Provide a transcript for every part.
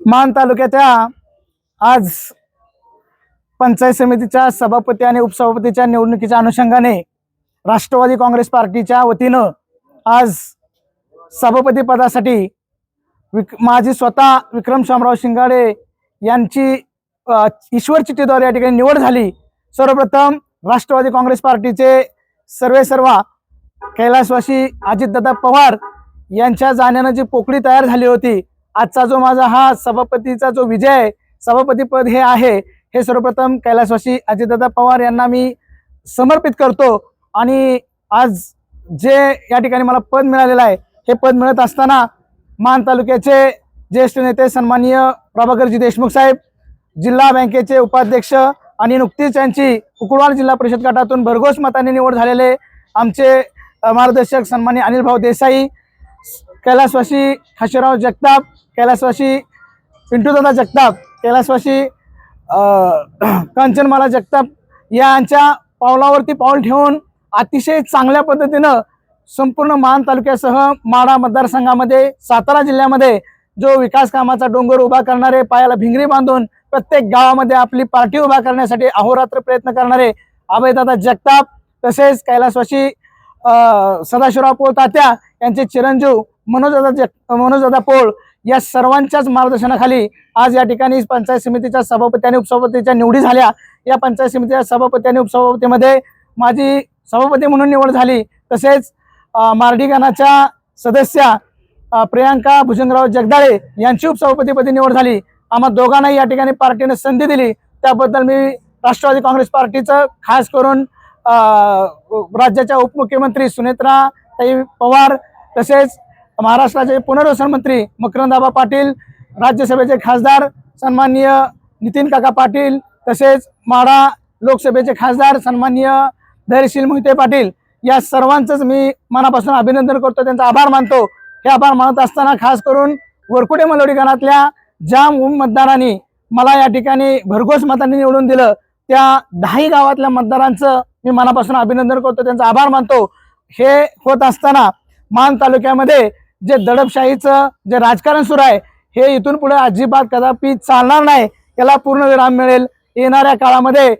मान तालुक्याच्या आज पंचायत समितीच्या सभापती आणि उपसभापतीच्या निवडणुकीच्या अनुषंगाने राष्ट्रवादी काँग्रेस पार्टीच्या वतीनं आज सभापती पदासाठी माझी स्वतः विक्रम शामराव शिंगाडे यांची ईश्वर चिठ्ठीद्वारे या ठिकाणी निवड झाली। सर्वप्रथम राष्ट्रवादी काँग्रेस पार्टीचे सर्वेसर्वा कैलासवासी अजितदादा पवार यांच्या जाण्यानं जी पोकळी तयार झाली होती, आजचा जो माझा हा सभापतीचा जो विजय आहे, सभापतीपद हे आहे, हे सर्वप्रथम कैलासवासी अजितदादा पवार यांना मी समर्पित करतो। आणि आज जे या ठिकाणी मला पद मिळालेलं आहे, हे पद मिळत असताना मान तालुक्याचे ज्येष्ठ नेते सन्माननीय प्रभाकरजी देशमुख साहेब, जिल्हा बँकेचे उपाध्यक्ष आणि नुकतीच यांची कुकुडवाड जिल्हा परिषद गटातून भरघोस मताने निवड झालेले आमचे मार्गदर्शक सन्माननीय अनिल भाऊ देसाई, कैलासवासी खाशीराव जगताप, कैलासवासी पिंटूदादा जगताप, कैलासवासी कांचनमाला जगताप यांच्या पावलावरती पाऊल ठेवून अतिशय चांगल्या पद्धतीनं संपूर्ण मान तालुक्यासह माढा मतदारसंघामध्ये सातारा जिल्ह्यामध्ये जो विकास कामाचा डोंगर उभा करणारे, पायाला भिंगरी बांधून प्रत्येक गावामध्ये आपली पार्टी उभा करण्यासाठी अहोरात्र प्रयत्न करणारे अभयदादा जगताप, तसेच कैलासवासी सदाशिवराव पोळ तात्या यांचे चिरंजीव मनोजदादा पोळ या सर्वांच्याच मार्गदर्शनाखाली आज या ठिकाणी पंचायत समितीच्या सभापती आणि उपसभापतीच्या निवडी झाल्या। या पंचायत समितीच्या सभापती आणि उपसभापतीमध्ये माझी सभापती म्हणून निवड झाली। तसेच मार्डी गणाच्या सदस्या प्रियांका भुजंगराव जगदाळे यांची उपसभापतीपदी निवड झाली। आम्हा दोघांनाही या ठिकाणी पार्टीने संधी दिली, त्याबद्दल मी राष्ट्रवादी काँग्रेस पार्टीचं खास करून राज्याच्या उपमुख्यमंत्री सुनेत्राताई पवार, तसेच महाराष्ट्राचे पुनर्वसन मंत्री मकरंदाबा पाटील, राज्यसभेचे खासदार सन्माननीय नितीन काका पाटील, तसेच माढा लोकसभेचे खासदार सन्माननीय धैर्यशील मोहिते पाटील, या सर्वांचंच मी मनापासून अभिनंदन करतो, त्यांचा आभार मानतो। हे आभार मानत असताना खास करून वरकुटे मलवडी गणातल्या ज्या मतदारांनी मला या ठिकाणी भरघोस मतांनी निवडून दिलं, त्या 10 गावातल्या मतदारांचं मी मनापासून अभिनंदन करतो, त्यांचा आभार मानतो। हे होत असताना मान तालुक्यामध्ये जे दडपशाहीचं जे राजकारण सुरू आहे, हे इथून पुढे अजिबात कदापि चालणार नाही, याला पूर्ण विराम मिळेल। येणाऱ्या काळामध्ये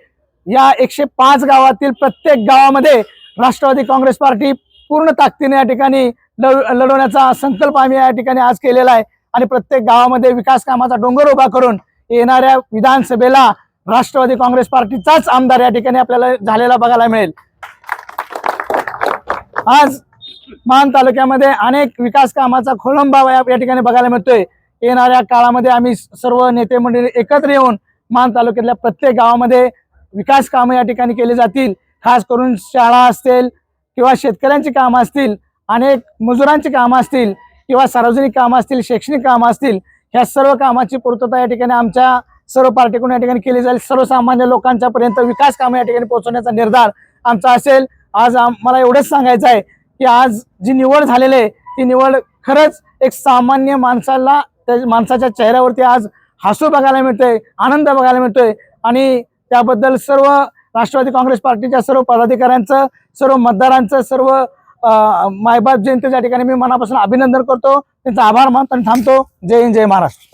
या 105 गावातील प्रत्येक गावामध्ये राष्ट्रवादी काँग्रेस पार्टी पूर्ण ताकदीने या ठिकाणी लढवण्याचा संकल्प आम्ही या ठिकाणी आज केलेला आहे आणि प्रत्येक गावामध्ये विकास कामाचा डोंगर उभा करून येणाऱ्या विधानसभेला राष्ट्रवादी काँग्रेस पार्टीचाच आमदार या ठिकाणी आपल्याला झालेला बघायला मिळेल। आज मान तालुक्यामध्ये अनेक विकास कामाचा खोळंबा या ठिकाणी बघायला मिळतोय। येणाऱ्या काळामध्ये आम्ही सर्व नेते मंडळी एकत्र येऊन मान तालुक्यातल्या प्रत्येक गावामध्ये विकास कामं या ठिकाणी केली जातील। खास करून शाळा असतील किंवा शेतकऱ्यांची कामं असतील, अनेक मजुरांची कामं असतील किंवा सार्वजनिक कामं असतील, शैक्षणिक कामं असतील, ह्या सर्व कामाची पूर्तता या ठिकाणी आमच्या सर्व पार्टीकडून या ठिकाणी केली जाईल। सर्वसामान्य लोकांच्या पर्यंत विकास कामं या ठिकाणी पोहोचवण्याचा निर्धार आमचा असेल। आज मला एवढंच सांगायचं आहे की आज जी निवड झालेली आहे, ती निवड खरंच एक सामान्य माणसाच्या चेहऱ्यावरती आज हसू बघायला मिळतोय, आनंद बघायला मिळतोय आणि त्याबद्दल सर्व राष्ट्रवादी काँग्रेस पार्टीच्या सर्व पदाधिकाऱ्यांचं, सर्व मतदारांचं, सर्व मायबाप जनतेच्या ठिकाणी मी मनापासून अभिनंदन करतो, त्यांचा आभार मानतो आणि थांबतो। जय हिंद, जय महाराष्ट्र।